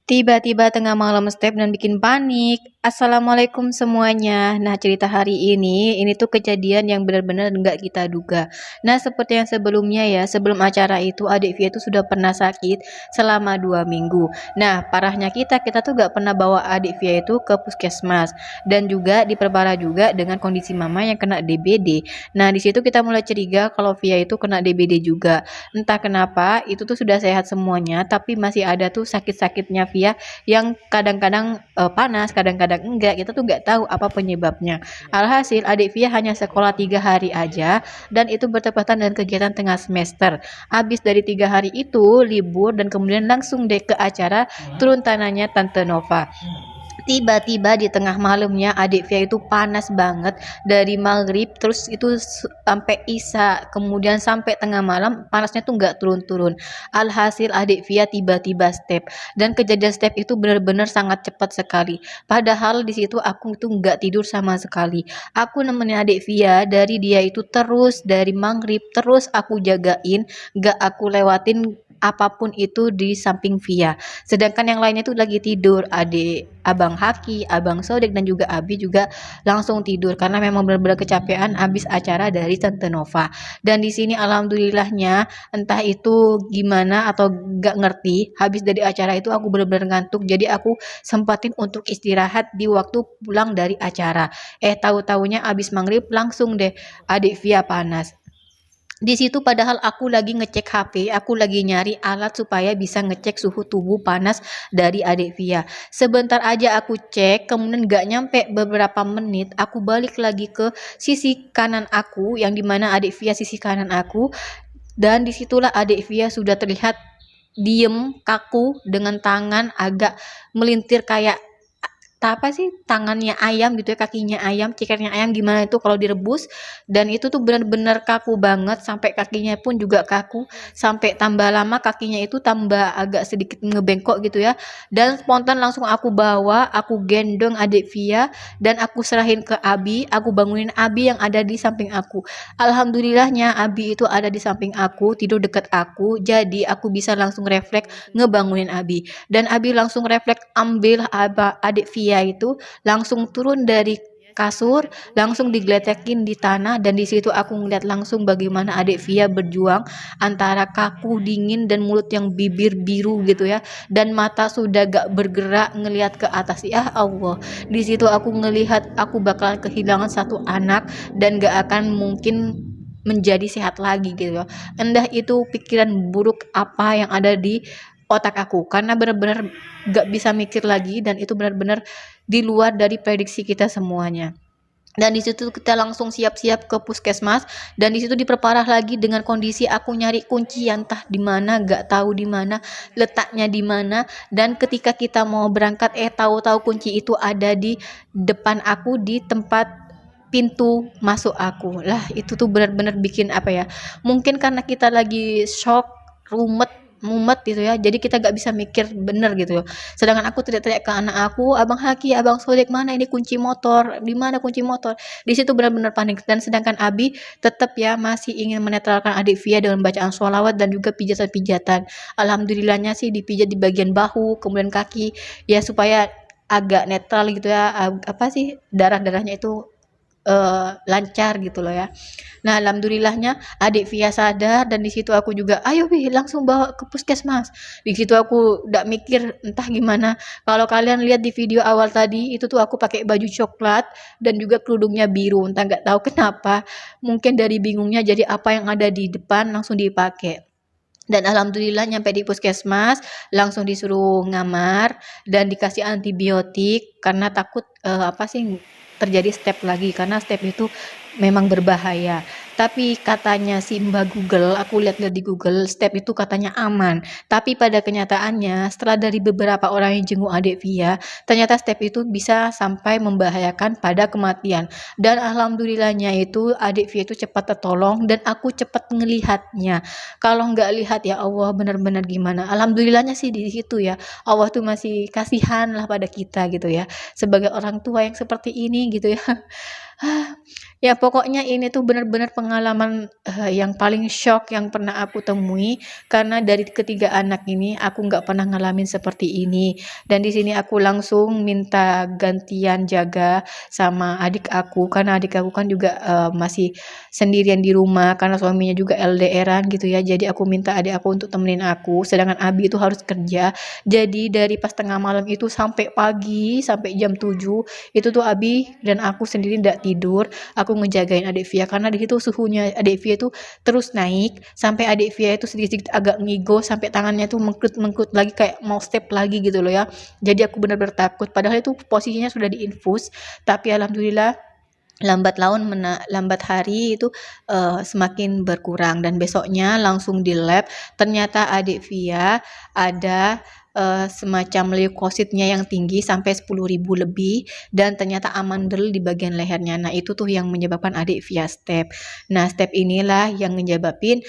Tiba-tiba tengah malam step dan bikin panik. Assalamualaikum semuanya. Nah, cerita hari ini tuh kejadian yang benar-benar nggak kita duga. Nah, seperti yang sebelumnya ya, sebelum acara itu adik Via itu sudah pernah sakit selama 2 minggu. Nah, parahnya kita tuh nggak pernah bawa adik Via itu ke puskesmas dan juga diperparah juga dengan kondisi mama yang kena DBD. Nah, di situ kita mulai curiga kalau Via itu kena DBD juga. Entah kenapa itu tuh sudah sehat semuanya, tapi masih ada tuh sakit-sakitnya Via yang kadang-kadang panas, kadang-kadang enggak. Kita tuh nggak tahu apa penyebabnya. Alhasil adik Via hanya sekolah 3 hari aja dan itu bertepatan dengan kegiatan tengah semester. Habis dari 3 hari itu libur dan kemudian langsung deh ke acara turun tanahnya Tante Nova. Tiba-tiba di tengah malamnya adik Via itu panas banget dari maghrib terus itu sampai isya kemudian sampai tengah malam panasnya tuh nggak turun-turun. Alhasil adik Via tiba-tiba step dan kejadian step itu benar-benar sangat cepat sekali. Padahal di situ aku tuh nggak tidur sama sekali. Aku nemenin adik Via dari dia itu terus dari maghrib terus aku jagain, nggak aku lewatin apapun itu di samping Via. Sedangkan yang lainnya tuh lagi tidur, adik Abang Haki, Abang Sodik dan juga Abi juga langsung tidur karena memang benar-benar kecapean habis acara dari Tante Nova. Dan di sini alhamdulillahnya entah itu gimana atau gak ngerti, habis dari acara itu aku benar-benar ngantuk. Jadi aku sempatin untuk istirahat di waktu pulang dari acara. Tahu-taunya habis maghrib langsung deh adik Via panas. Di situ padahal aku lagi ngecek HP, aku lagi nyari alat supaya bisa ngecek suhu tubuh panas dari adik Via. Sebentar aja aku cek, kemudian gak nyampe beberapa menit, aku balik lagi ke sisi kanan aku, yang dimana adik Via sisi kanan aku, dan disitulah adik Via sudah terlihat diem, kaku, dengan tangan agak melintir kayak apa sih tangannya ayam gitu ya, kakinya ayam, cekernya ayam gimana itu kalau direbus, dan itu tuh benar-benar kaku banget sampai kakinya pun juga kaku, sampai tambah lama kakinya itu tambah agak sedikit ngebengkok gitu ya. Dan spontan langsung aku bawa, aku gendong adik Via dan aku serahin ke Abi, aku bangunin Abi yang ada di samping aku. Alhamdulillahnya Abi itu ada di samping aku, tidur deket aku, jadi aku bisa langsung refleks ngebangunin Abi. Dan Abi langsung refleks ambil adik Via itu langsung turun dari kasur, langsung digeletekin di tanah, dan di situ aku ngeliat langsung bagaimana adik Via berjuang antara kaku dingin dan mulut yang bibir biru gitu ya, dan mata sudah gak bergerak ngelihat ke atas. Ya Allah, di situ aku ngelihat aku bakalan kehilangan satu anak dan gak akan mungkin menjadi sehat lagi gitu ya. Entah itu pikiran buruk apa yang ada di otak aku karena benar-benar gak bisa mikir lagi, dan itu benar-benar di luar dari prediksi kita semuanya. Dan di situ kita langsung siap-siap ke puskesmas, dan di situ diperparah lagi dengan kondisi aku nyari kunci yang entah di mana, gak tahu di mana letaknya di mana. Dan ketika kita mau berangkat tahu-tahu kunci itu ada di depan aku di tempat pintu masuk aku. Lah itu tuh benar-benar bikin apa ya, mungkin karena kita lagi shock, rumet, mumet gitu ya, jadi kita gak bisa mikir bener gitu ya. Sedangkan aku teriak-teriak ke anak aku, Abang Haki, Abang Sodik, mana ini kunci motor, di mana kunci motor. Di situ benar-benar panik. Dan sedangkan Abi tetap ya masih ingin menetralkan adik Via dengan bacaan sholawat dan juga pijatan-pijatan. Alhamdulillahnya sih dipijat di bagian bahu kemudian kaki ya, supaya agak netral gitu ya, apa sih darah-darahnya itu lancar gitu loh ya. Nah, alhamdulillahnya adik Via sadar, dan di situ aku juga, "Ayo Wi, langsung bawa ke puskesmas." Di situ aku ndak mikir entah gimana. Kalau kalian lihat di video awal tadi, itu tuh aku pakai baju coklat dan juga kerudungnya biru. Entah nggak tahu kenapa, mungkin dari bingungnya jadi apa yang ada di depan langsung dipakai. Dan alhamdulillah nyampe di puskesmas, langsung disuruh ngamar dan dikasih antibiotik karena takut apa sih terjadi step lagi, karena step itu memang berbahaya. Tapi katanya si Mbak Google, aku lihat-lihat di Google, step itu katanya aman. Tapi pada kenyataannya setelah dari beberapa orang yang jenguk adik Via, ternyata step itu bisa sampai membahayakan pada kematian. Dan alhamdulillahnya itu adik Via itu cepat tertolong dan aku cepat ngelihatnya. Kalau nggak lihat ya Allah, benar-benar gimana. Alhamdulillahnya sih di situ ya, Allah tuh masih kasihan lah pada kita gitu ya, sebagai orang tua yang seperti ini gitu ya. Ya pokoknya ini tuh bener-bener pengalaman, yang paling syok yang pernah aku temui, karena dari ketiga anak ini aku nggak pernah ngalamin seperti ini. Dan di sini aku langsung minta gantian jaga sama adik aku, karena adik aku kan juga, masih sendirian di rumah karena suaminya juga LDR-an gitu ya. Jadi aku minta adik aku untuk temenin aku, sedangkan Abi itu harus kerja. Jadi dari pas tengah malam itu sampai pagi, sampai jam 7 itu tuh Abi dan aku sendiri nggak tidur. Aku ngejagain adik Via karena di situ suhunya adik Via itu terus naik sampai adik Via itu sedikit-sedikit agak ngigo sampai tangannya itu mengkrut-mengkrut lagi kayak mau step lagi gitu loh ya. Jadi aku benar-benar takut padahal itu posisinya sudah diinfus, tapi alhamdulillah lambat hari itu, semakin berkurang dan besoknya langsung di lab ternyata adik Via ada, semacam leukositnya yang tinggi sampai 10.000 lebih dan ternyata amandel di bagian lehernya. Nah itu tuh yang menyebabkan adik Via step. Nah step inilah yang menyebabin,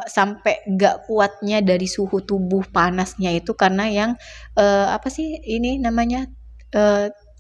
sampai nggak kuatnya dari suhu tubuh panasnya itu karena yang, apa sih ini namanya,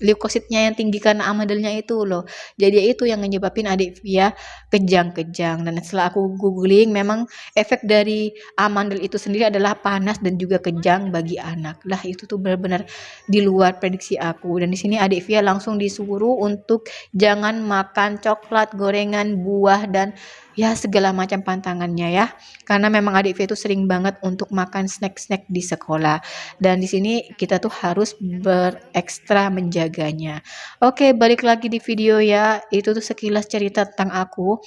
leukositnya yang tinggi karena amandelnya itu loh. Jadi itu yang menyebabin adik Via kejang-kejang dan setelah aku googling memang efek dari amandel itu sendiri adalah panas dan juga kejang bagi anak. Lah itu tuh benar-benar di luar prediksi aku dan di sini adik Via langsung disuruh untuk jangan makan coklat, gorengan, buah dan ya segala macam pantangannya ya. Karena memang adik Via itu sering banget untuk makan snack-snack di sekolah. Dan di sini kita tuh harus berekstra menjaganya. Oke, balik lagi di video ya. Itu tuh sekilas cerita tentang aku.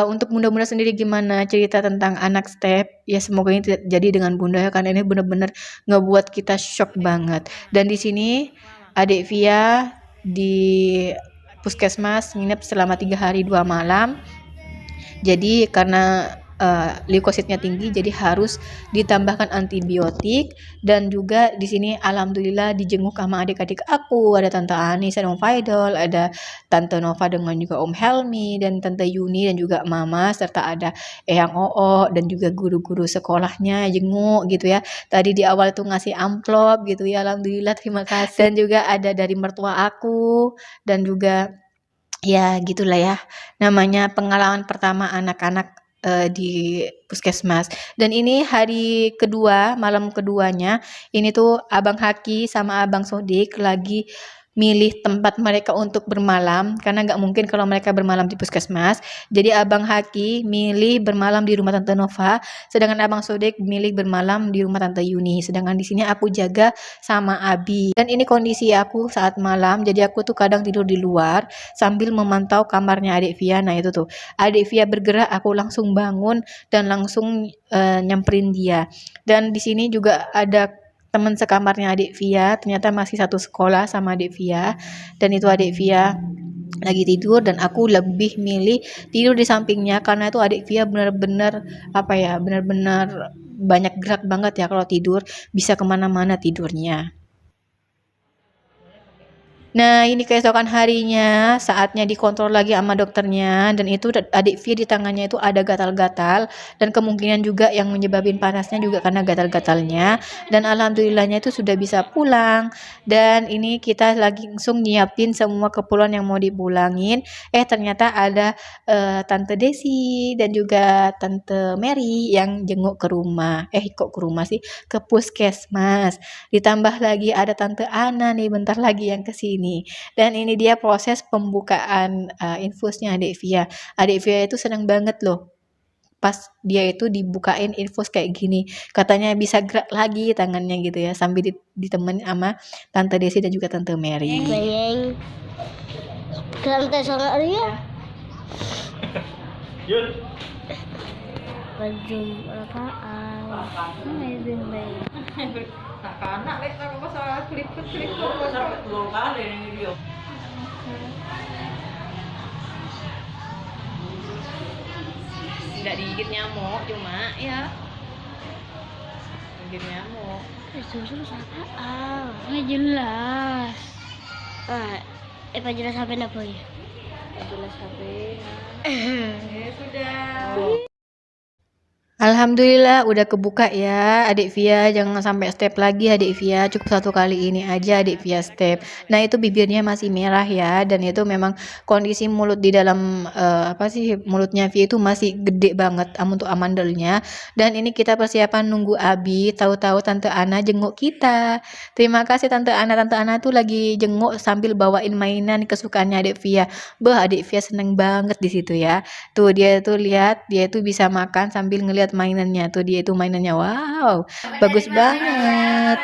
Untuk Bunda-Bunda sendiri gimana cerita tentang anak step? Ya semoga ini tidak jadi dengan Bunda ya karena ini benar-benar ngebuat kita shock banget. Dan di sini adik Via di puskesmas nginep selama 3 hari 2 malam. Jadi karena leukositnya tinggi jadi harus ditambahkan antibiotik dan juga di sini alhamdulillah dijenguk sama adik-adik aku, ada Tante Anis, ada Om Faidol, ada Tante Nova dengan juga Om Helmi dan Tante Yuni dan juga Mama serta ada Eyang Oo dan juga guru-guru sekolahnya jenguk gitu ya. Tadi di awal tuh ngasih amplop gitu ya, alhamdulillah terima kasih. Dan juga ada dari mertua aku dan juga ya gitulah ya, namanya pengalaman pertama anak-anak, di puskesmas. Dan ini hari kedua, malam keduanya, ini tuh Abang Haki sama Abang Sodik lagi milih tempat mereka untuk bermalam, karena nggak mungkin kalau mereka bermalam di puskesmas. Jadi Abang Haki milih bermalam di rumah Tante Nova, sedangkan Abang Sodik milih bermalam di rumah Tante Yuni. Sedangkan di sini aku jaga sama Abi. Dan ini kondisi aku saat malam, jadi aku tuh kadang tidur di luar sambil memantau kamarnya adik Via. Nah itu tuh adik Via bergerak aku langsung bangun dan langsung nyamperin dia. Dan di sini juga ada teman sekamarnya adik Via, ternyata masih satu sekolah sama adik Via dan itu adik Via lagi tidur dan aku lebih milih tidur di sampingnya karena itu adik Via benar-benar apa ya, benar-benar banyak gerak banget ya kalau tidur, bisa kemana-mana tidurnya. Nah, ini keesokan harinya, saatnya dikontrol lagi sama dokternya, dan itu adik V di tangannya itu ada gatal-gatal, dan kemungkinan juga yang menyebabin panasnya juga karena gatal-gatalnya, dan alhamdulillahnya itu sudah bisa pulang, dan ini kita langsung nyiapin semua keperluan yang mau dipulangin, ternyata ada Tante Desi dan juga Tante Mary yang jenguk ke rumah, kok ke rumah sih, ke puskesmas, ditambah lagi ada Tante Ana nih bentar lagi yang kesini. Dan ini dia proses pembukaan, infusnya adik Via. Adik Via itu senang banget loh, pas dia itu dibukain infus kayak gini, katanya bisa gerak lagi tangannya gitu ya, sambil ditemenin sama Tante Desi dan juga Tante Mary. Tante Sonaria. Yun. Baju apaan? Anak wis nang masalah klip-klip sampai 2 kali ini video. Tidak digigit nyamuk cuma ya. Digigit nyamuk. Susu apaan? Nggak jelas. Pak jelas HP apa ya? Jelas HP. Ya sudah. Alhamdulillah udah kebuka ya Adik Via, jangan sampai step lagi Adik Via, cukup satu kali ini aja Adik Via step. Nah itu bibirnya masih merah ya, dan itu memang kondisi mulut di dalam apa sih, mulutnya Via itu masih gede banget untuk amandelnya. Dan ini kita persiapan nunggu Abi, tahu-tahu Tante Ana jenguk kita. Terima kasih Tante Ana tuh lagi jenguk sambil bawain mainan kesukaannya Adik Via. Adik Via seneng banget di situ ya. Tuh dia tuh lihat, dia tuh bisa makan sambil ngelihat mainannya. Tuh dia itu mainannya. Wow, bagus banget.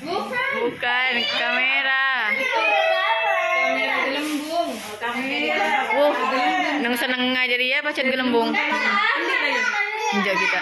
Bukan kamera. Kamera gelembung. Kamera. Nang seneng aja dia pacar gelembung. Enjak kita.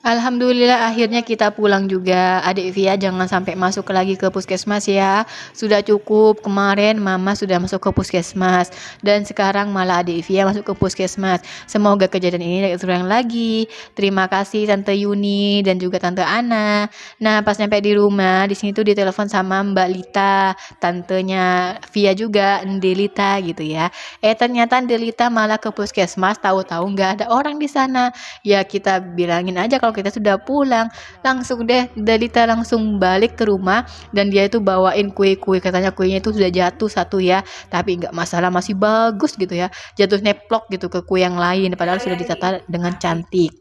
Alhamdulillah akhirnya kita pulang juga. Adik Via jangan sampai masuk lagi ke puskesmas ya. Sudah cukup, kemarin mama sudah masuk ke puskesmas dan sekarang malah adik Via masuk ke puskesmas. Semoga kejadian ini tidak terulang lagi. Terima kasih Tante Yuni dan juga Tante Ana. Nah, pas nyampe di rumah, di sini tuh ditelepon sama Mbak Lita, tantenya Via juga, Ndelita gitu ya. Ternyata Ndelita malah ke puskesmas, tahu-tahu nggak ada orang di sana. Ya kita bilangin aja kalau kita sudah pulang. Langsung deh Delita langsung balik ke rumah dan dia itu bawain kue-kue, katanya kuenya itu sudah jatuh satu ya, tapi nggak masalah, masih bagus gitu ya, jatuh neplok gitu ke kue yang lain padahal sudah ditata dengan cantik.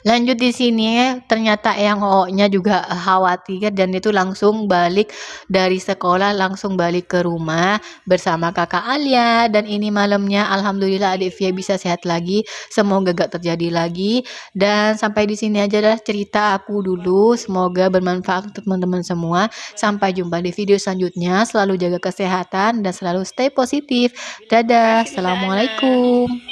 Lanjut di sini ternyata Eyang Oo-nya juga khawatir dan itu langsung balik dari sekolah, langsung balik ke rumah bersama kakak Alia. Dan ini malamnya alhamdulillah adik Via bisa sehat lagi, semoga gak terjadi lagi. Dan sampai di sini aja dah cerita aku dulu, semoga bermanfaat untuk teman-teman semua. Sampai jumpa di video selanjutnya, selalu jaga kesehatan dan selalu stay positif. Dadah, assalamualaikum.